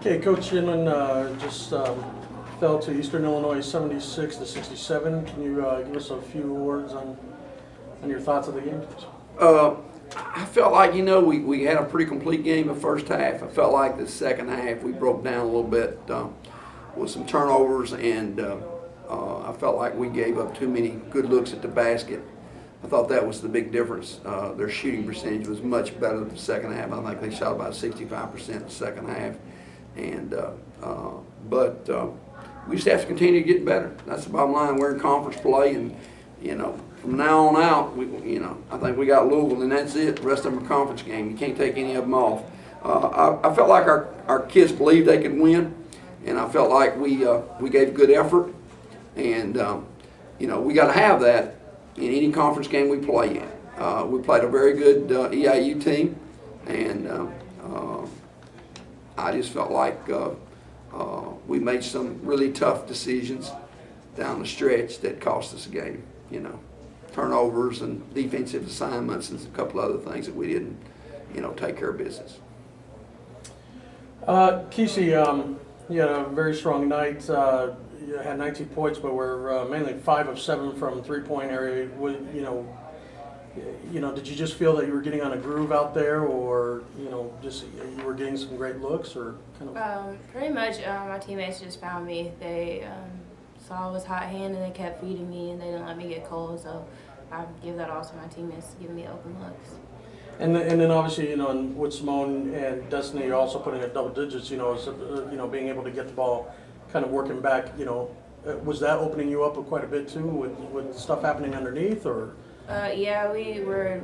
Okay, Coach Inman just fell to Eastern Illinois 76-67. Can you give us a few words on your thoughts of the game? I felt like, we had a pretty complete game the first half. I felt like the second half we broke down a little bit with some turnovers, and I felt like we gave up too many good looks at the basket. I thought that was the big difference. Their shooting percentage was much better than the second half. I think they shot about 65% in the second half. And but we just have to continue to get better. That's the bottom line. We're in conference play, and from now on out, I think we got Louisville, and that's it. The rest of them are conference game. You can't take any of them off. I felt like our kids believed they could win, and I felt like we gave good effort, and we got to have that in any conference game we play in. We played a very good EIU team, and I just felt like we made some really tough decisions down the stretch that cost us a game. Turnovers and defensive assignments and a couple other things that we didn't, take care of business. Kesi, you had a very strong night. You had 19 points, but were mainly 5 of 7 from three-point area. Did you just feel that you were getting on a groove out there, or just you were getting some great looks, or kind of? Pretty much, my teammates just found me. They saw I was hot hand, and they kept feeding me, and they didn't let me get cold. So I give that all to my teammates, giving me open looks. And then obviously, with Simone and Destiny, you're also putting at double digits. Being able to get the ball, kind of working back. Was that opening you up quite a bit too, with stuff happening underneath, or? Yeah, we were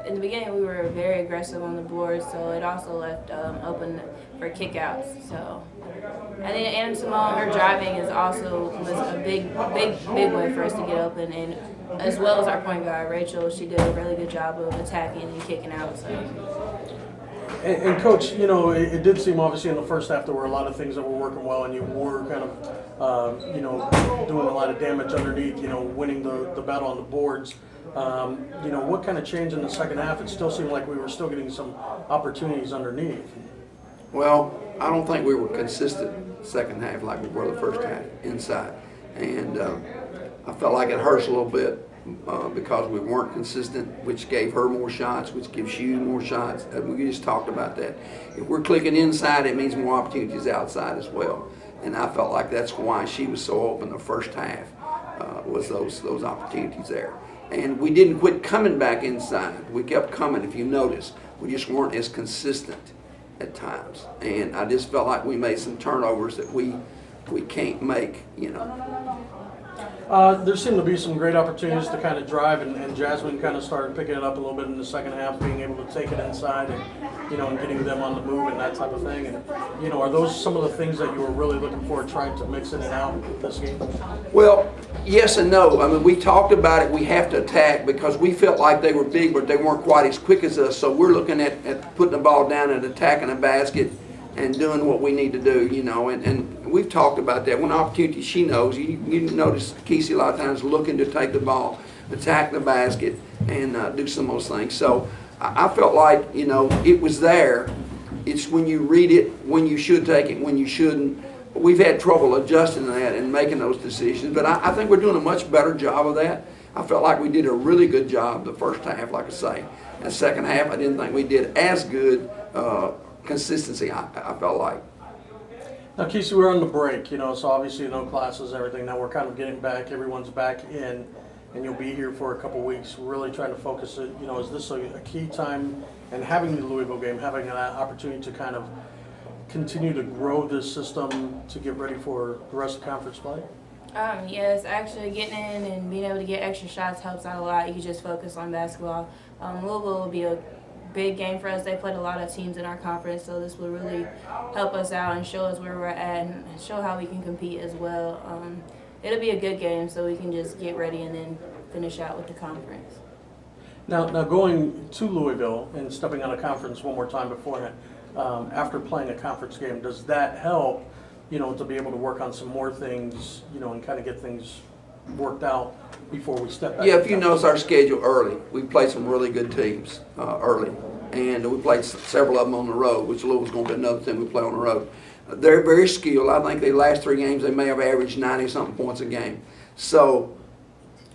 in the beginning we were very aggressive on the board, so it also left open for kickouts. So, and Simone, her driving was a big way for us to get open, and as well as our point guard, Rachel, she did a really good job of attacking and kicking out. So. And Coach, it did seem obviously in the first half there were a lot of things that were working well, and you were kind of, doing a lot of damage underneath, winning the battle on the boards. What kind of changed in the second half? It still seemed like we were still getting some opportunities underneath. Well, I don't think we were consistent second half like we were the first half inside, and I felt like it hurts a little bit because we weren't consistent, which gave her more shots, which gives you more shots. We just talked about that. If we're clicking inside, it means more opportunities outside as well. And I felt like that's why she was so open the first half, was those opportunities there. And we didn't quit coming back inside. We kept coming, if you notice. We just weren't as consistent at times. And I just felt like we made some turnovers that we can't make, There seemed to be some great opportunities to kind of drive, and Jasmine kind of started picking it up a little bit in the second half, being able to take it inside and, and getting them on the move and that type of thing. And, are those some of the things that you were really looking for, trying to mix in and out this game? Well, yes and no. I mean, we talked about it. We have to attack because we felt like they were big, but they weren't quite as quick as us. So we're looking at putting the ball down and attacking a basket and doing what we need to do, and we've talked about that. When opportunity, she knows. You notice Kesi a lot of times looking to take the ball, attack the basket, and do some of those things. So I felt like, it was there. It's when you read it, when you should take it, when you shouldn't. We've had trouble adjusting that and making those decisions, but I think we're doing a much better job of that. I felt like we did a really good job the first half, like I say. The second half, I didn't think we did as good consistency, I felt like. Now, Kesi, we're on the break, so obviously no classes and everything. Now we're kind of getting back. Everyone's back in, and you'll be here for a couple weeks. We're really trying to focus it. Is this a key time? And having the Louisville game, having an opportunity to kind of continue to grow this system to get ready for the rest of conference play? Yes, actually getting in and being able to get extra shots helps out a lot. You can just focus on basketball. Louisville will be a big game for us. They played a lot of teams in our conference, so this will really help us out and show us where we're at and show how we can compete as well. It'll be a good game, so we can just get ready and then finish out with the conference. Now going to Louisville and stepping on a conference one more time beforehand, after playing a conference game, does that help, to be able to work on some more things, and kind of get things worked out before we step back? Yeah, if you notice our schedule early, we played some really good teams early. And we played several of them on the road, which Louisville's going to be another team we play on the road. They're very skilled. I think the last 3 games they may have averaged 90-something points a game. So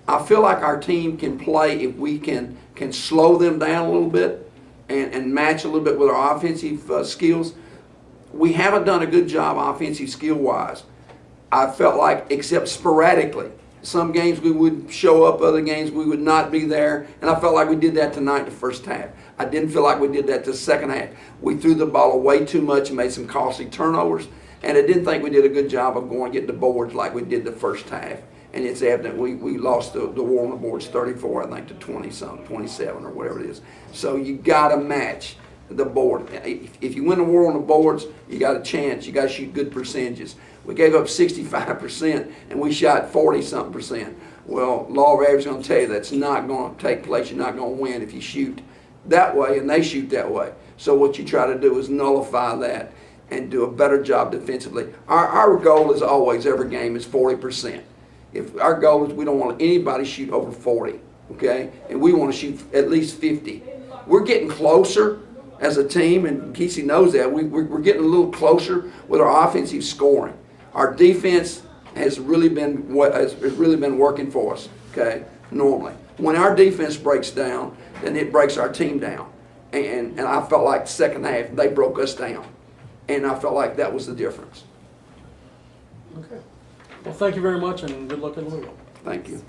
I feel like our team can play if we can slow them down a little bit and match a little bit with our offensive skills. We haven't done a good job offensive skill-wise. I felt like, except sporadically. Some games we would show up, other games we would not be there, and I felt like we did that tonight in the first half. I didn't feel like we did that the second half. We threw the ball away too much and made some costly turnovers, and I didn't think we did a good job of going and getting the boards like we did the first half. And it's evident we lost the war on the boards 34, I think, to 20-something, 27 or whatever it is. So you got to match the board. If you win the war on the boards, you got a chance. You got to shoot good percentages. We gave up 65% and we shot 40-something%. Well, law of averages is going to tell you that's not going to take place. You're not going to win if you shoot that way and they shoot that way. So what you try to do is nullify that and do a better job defensively. Our goal is always, every game, is 40%. If our goal is we don't want anybody to shoot over 40, okay? And we want to shoot at least 50. We're getting closer as a team, and Kesi knows that. We're getting a little closer with our offensive scoring. Our defense has really been working for us, okay, normally. When our defense breaks down, then it breaks our team down. And I felt like the second half, they broke us down. And I felt like that was the difference. Okay. Well, thank you very much, and good luck in Louisville. Thank you.